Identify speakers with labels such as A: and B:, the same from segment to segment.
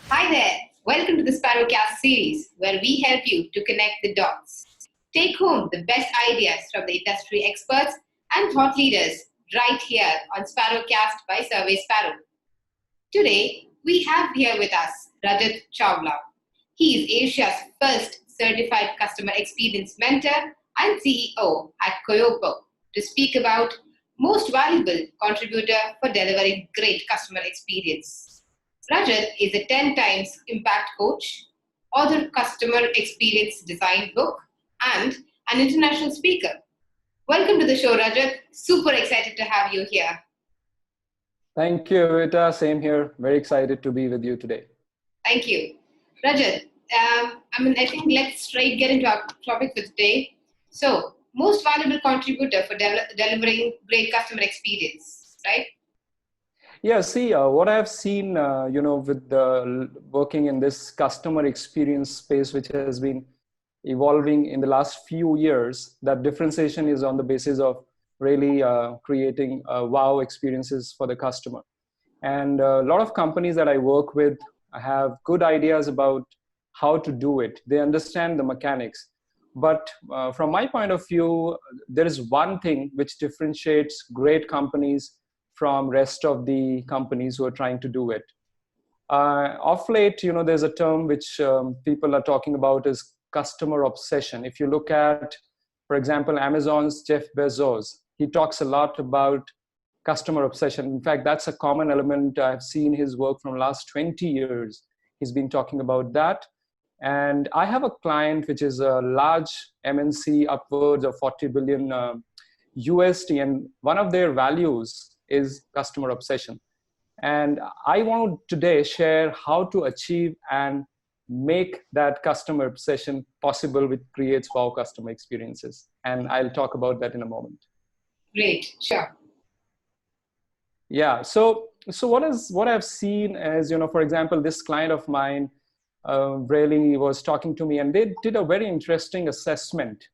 A: Hi there. Welcome to the Sparrowcast series, where we help you to connect the dots. Take home the best ideas from the industry experts and thought leaders right here on Sparrowcast by Survey Sparrow. Today, we have here with us Rajat Chawla. He is Asia's first certified customer experience mentor and CEO at Kyopo to speak about most valuable contributor for delivering great customer experience. Rajat is a 10 times impact coach, author of Customer Experience Design book, and an international speaker. Welcome to the show, Rajat. Super excited to have you here.
B: Thank you, Vita. Same here. Very excited to be with you today.
A: Thank you. Rajat, I think let's straight get into our topic for today. So, most valuable contributor for delivering great customer experience, right?
B: Yeah, see, what I've seen, with working in this customer experience space, which has been evolving in the last few years, that differentiation is on the basis of really creating wow experiences for the customer. And a lot of companies that I work with have good ideas about how to do it. They understand the mechanics. But from my point of view, there is one thing which differentiates great companies from rest of the companies who are trying to do it. Of late, there's a term which people are talking about is customer obsession. If you look at, for example, Amazon's Jeff Bezos, he talks a lot about customer obsession. In fact, that's a common element. I've seen his work from last 20 years. He's been talking about that. And I have a client which is a large MNC, upwards of 40 billion USD, and one of their values is customer obsession. And I want to today share how to achieve and make that customer obsession possible, which creates wow customer experiences. And I'll talk about that in a moment.
A: Great, sure.
B: Yeah, so what I've seen is, for example, this client of mine really was talking to me, and they did a very interesting assessment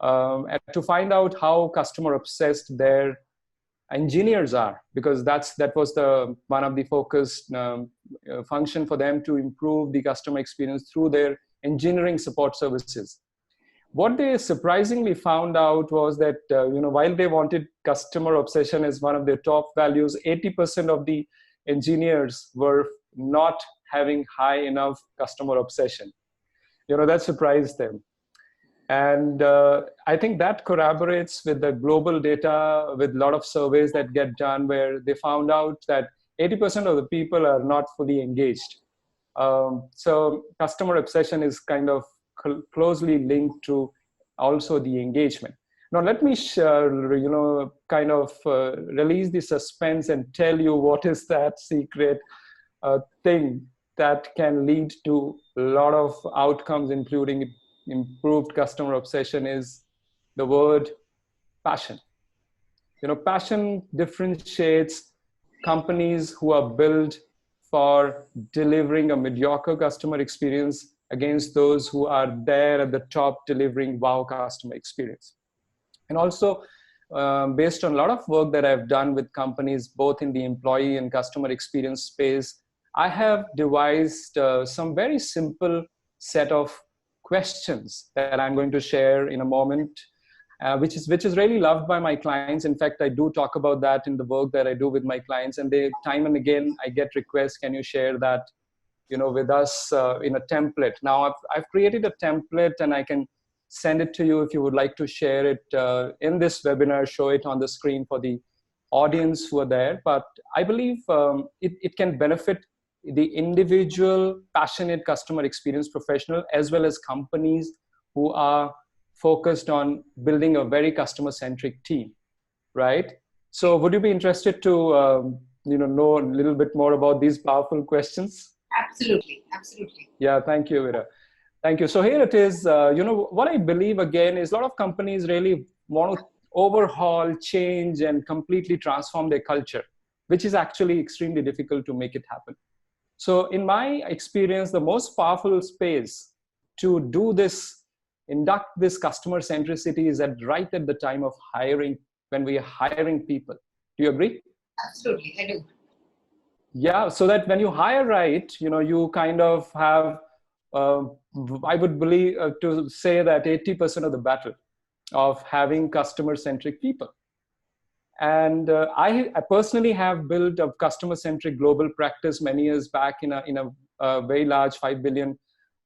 B: to find out how customer obsessed their engineers are, because that was one of the focus function for them, to improve the customer experience through their engineering support services. What they surprisingly found out was that while they wanted customer obsession as one of their top values, 80% of the engineers were not having high enough customer obsession. That surprised them. And I think that corroborates with the global data, with a lot of surveys that get done, where they found out that 80% of the people are not fully engaged. So customer obsession is kind of closely linked to also the engagement. Now, let me release the suspense and tell you what is that secret thing that can lead to a lot of outcomes, including improved customer obsession, is the word passion. Passion differentiates companies who are built for delivering a mediocre customer experience against those who are there at the top delivering wow customer experience. And also, based on a lot of work that I've done with companies, both in the employee and customer experience space, I have devised some very simple set of questions that I'm going to share in a moment, which is really loved by my clients. In fact, I do talk about that in the work that I do with my clients, and they time and again I get requests, can you share that with us in a template. Now I've created a template, and I can send it to you if you would like to share it in this webinar, show it on the screen for the audience who are there. But I believe it can benefit the individual passionate customer experience professional, as well as companies who are focused on building a very customer-centric team, right? So would you be interested to know a little bit more about these powerful questions?
A: Absolutely, absolutely.
B: Yeah, thank you, Vira. Thank you. So here it is. What I believe again is a lot of companies really want to overhaul, change, and completely transform their culture, which is actually extremely difficult to make it happen. So in my experience, the most powerful space to do this, induct this customer centricity, is right at the time of hiring, when we are hiring people. Do you agree?
A: Absolutely, I do.
B: Yeah, so that when you hire right, you kind of have, uh, I would believe to say that 80% of the battle of having customer-centric people. And I personally have built a customer-centric global practice many years back in a very large 5 billion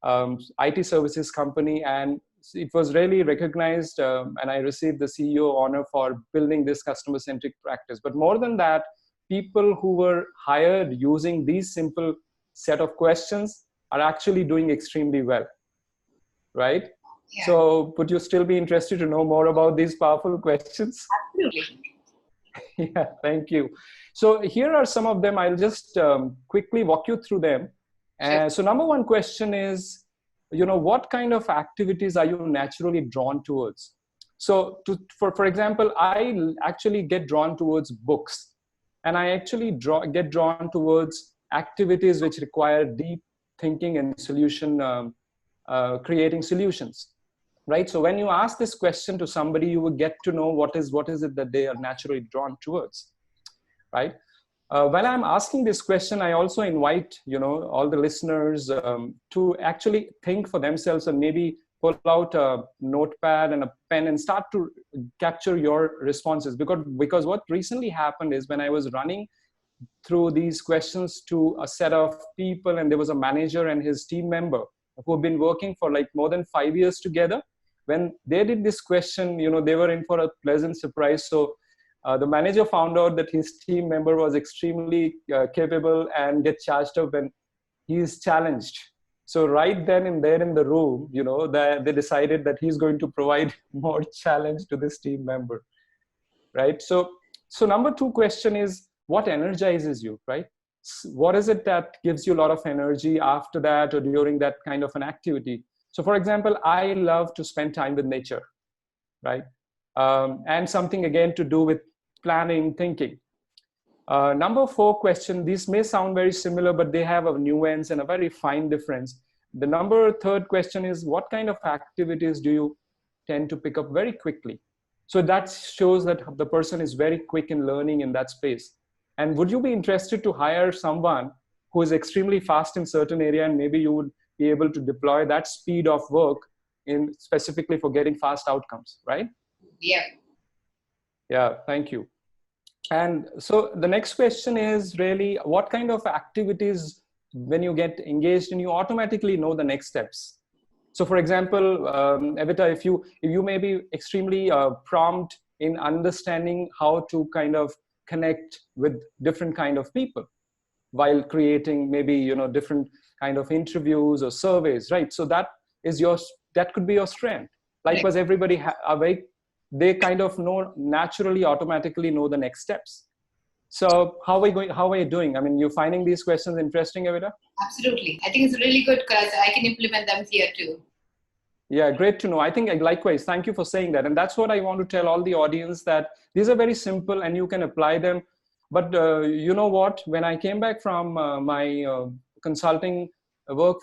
B: IT services company. And it was really recognized, and I received the CEO honor for building this customer-centric practice. But more than that, people who were hired using these simple set of questions are actually doing extremely well, right?
A: Yeah.
B: So would you still be interested to know more about these powerful questions?
A: Absolutely.
B: Yeah, thank you. So here are some of them. I'll just quickly walk you through them.
A: Sure.
B: So number one question is, what kind of activities are you naturally drawn towards? So for example, I actually get drawn towards books, and I actually get drawn towards activities which require deep thinking and creating solutions. Right. So when you ask this question to somebody, you will get to know what is it that they are naturally drawn towards. Right. When I'm asking this question, I also invite, all the listeners to actually think for themselves and maybe pull out a notepad and a pen and start to capture your responses. Because what recently happened is when I was running through these questions to a set of people, and there was a manager and his team member who have been working for like more than 5 years together. When they did this question, they were in for a pleasant surprise. So the manager found out that his team member was extremely capable and get charged up when he is challenged. So right then and there in the room, they decided that he's going to provide more challenge to this team member, right? So number two question is, what energizes you, right? What is it that gives you a lot of energy after that or during that kind of an activity? So for example, I love to spend time with nature, right? And something again to do with planning, thinking. Number four question, these may sound very similar, but they have a nuance and a very fine difference. The third question is, what kind of activities do you tend to pick up very quickly? So that shows that the person is very quick in learning in that space. And would you be interested to hire someone who is extremely fast in certain area, and maybe you would be able to deploy that speed of work in specifically for getting fast outcomes, right?
A: Yeah.
B: Yeah, thank you. And so the next question is really, what kind of activities, when you get engaged in, you automatically know the next steps? So for example, Evita, if you may be extremely prompt in understanding how to kind of connect with different kind of people while creating maybe, different kind of interviews or surveys, right? So that could be your strength. Likewise, everybody they kind of naturally, automatically know the next steps. So how are you doing? I mean, you're finding these questions interesting, Evita?
A: Absolutely. I think it's really good because I can implement them here too.
B: Yeah, great to know. I think likewise, thank you for saying that. And that's what I want to tell all the audience, that these are very simple and you can apply them. But you know what, when I came back from my consulting work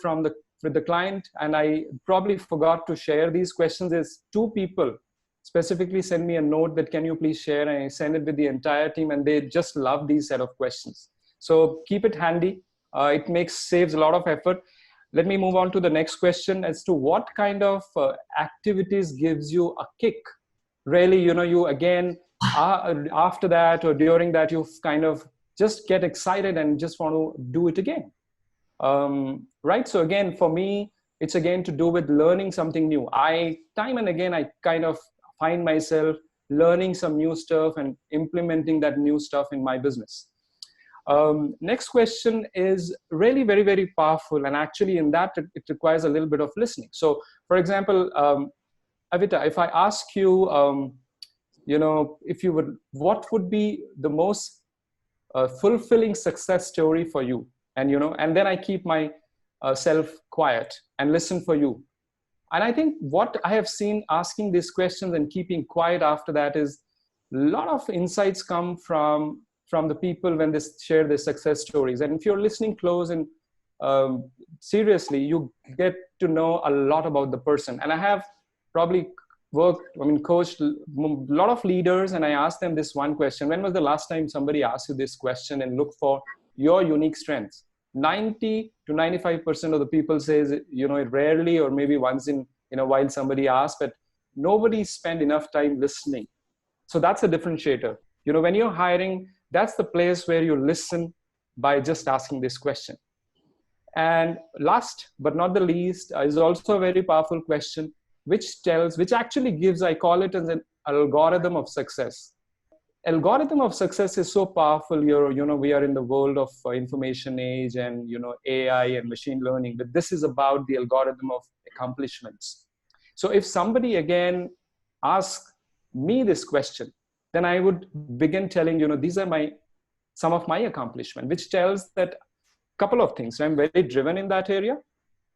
B: with the client, and I probably forgot to share these questions, is two people specifically send me a note that, can you please share? And I send it with the entire team, and they just love these set of questions. So keep it handy. It saves a lot of effort. Let me move on to the next question as to what kind of activities gives you a kick. Really, you again, after that or during that, you kind of just get excited and just want to do it again. Right? So again, for me, it's again to do with learning something new. Time and again, I kind of find myself learning some new stuff and implementing that new stuff in my business. Next question is really very, very powerful. And actually in that, it requires a little bit of listening. So for example, Evita, if I ask you, what would be the most fulfilling success story for you? And then I keep my self quiet and listen for you. And I think what I have seen asking these questions and keeping quiet after that is a lot of insights come from the people when they share their success stories. And if you're listening close and seriously, you get to know a lot about the person. And I have probably coached a lot of leaders, and I asked them this one question: when was the last time somebody asked you this question, and look for your unique strengths. 90 to 95% of the people says, you know, rarely or maybe once in a while somebody asks, but nobody spend enough time listening. So that's a differentiator. You know, when you're hiring, that's the place where you listen by just asking this question. And last but not the least is also a very powerful question, which actually gives, I call it as an algorithm of success. Algorithm of success is so powerful. You know, we are in the world of information age and, you know, AI and machine learning, but this is about the algorithm of accomplishments. So if somebody again asks me this question, then I would begin telling, you know, these are some of my accomplishments, which tells that couple of things. I'm very driven in that area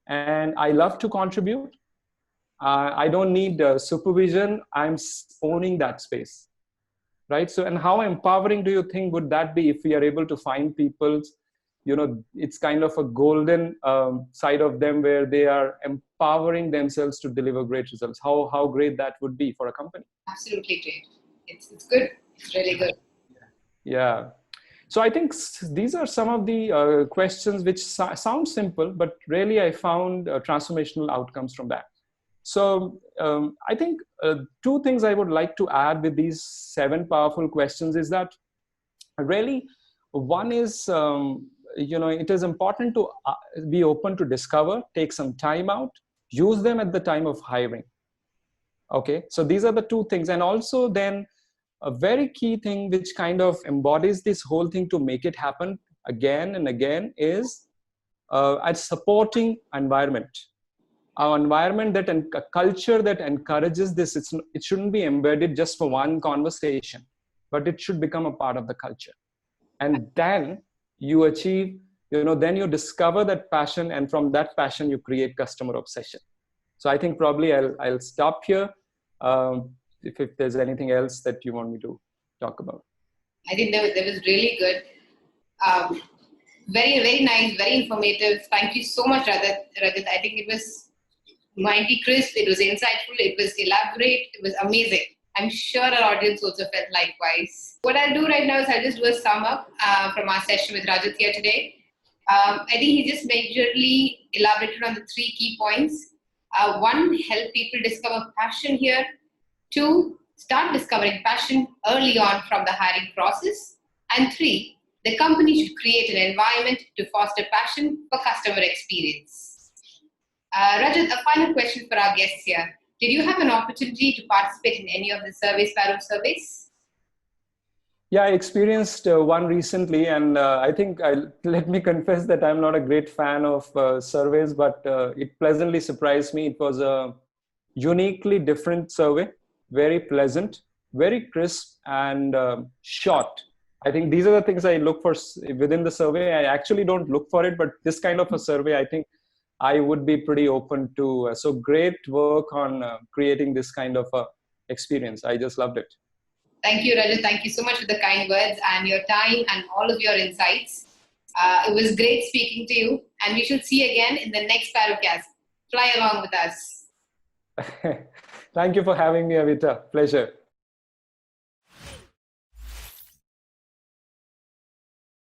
B: and I love to contribute. I don't need supervision. I'm owning that space, right? So, and how empowering do you think would that be if we are able to find people's, you know, it's kind of a golden side of them where they are empowering themselves to deliver great results. How great that would be for a company.
A: Absolutely great. It's good. It's really good.
B: Yeah. So I think these are some of the questions which sound simple, but really I found transformational outcomes from that. So I think 2 things I would like to add with these 7 powerful questions is that really one is, you know, it is important to be open to discover, take some time out, use them at the time of hiring. Okay, so these are the 2 things. And also then a very key thing which kind of embodies this whole thing to make it happen again and again is a supporting environment. Our environment that and a culture that encourages this. It shouldn't be embedded just for one conversation, but it should become a part of the culture. And then you achieve, you know, then you discover that passion, and from that passion you create customer obsession. So I think probably I'll stop here. If there's anything else that you want me to talk about.
A: I think that was really good. Very, very nice, very informative. Thank you so much, Rajat. I think it was mighty crisp, it was insightful, it was elaborate, it was amazing. I'm sure our audience also felt likewise. What I'll do right now is I'll just do a sum up from our session with Rajat here today. I think he just majorly elaborated on the 3 key points. 1, help people discover passion here. 2, start discovering passion early on from the hiring process. And 3, the company should create an environment to foster passion for customer experience. Rajat, a final question for our guests here. Did you have an opportunity to participate in any of the Sparrow surveys?
B: Yeah, I experienced one recently, and I think let me confess that I'm not a great fan of surveys, but it pleasantly surprised me. It was a uniquely different survey, very pleasant, very crisp, and short. I think these are the things I look for within the survey. I actually don't look for it, but this kind of a survey, I think I would be pretty open to. So great work on creating this kind of experience. I just loved it.
A: Thank you, Rajat. Thank you so much for the kind words and your time and all of your insights. It was great speaking to you, and we shall see you again in the next Sparrowcast. Fly along with us.
B: Thank you for having me, Avita. Pleasure.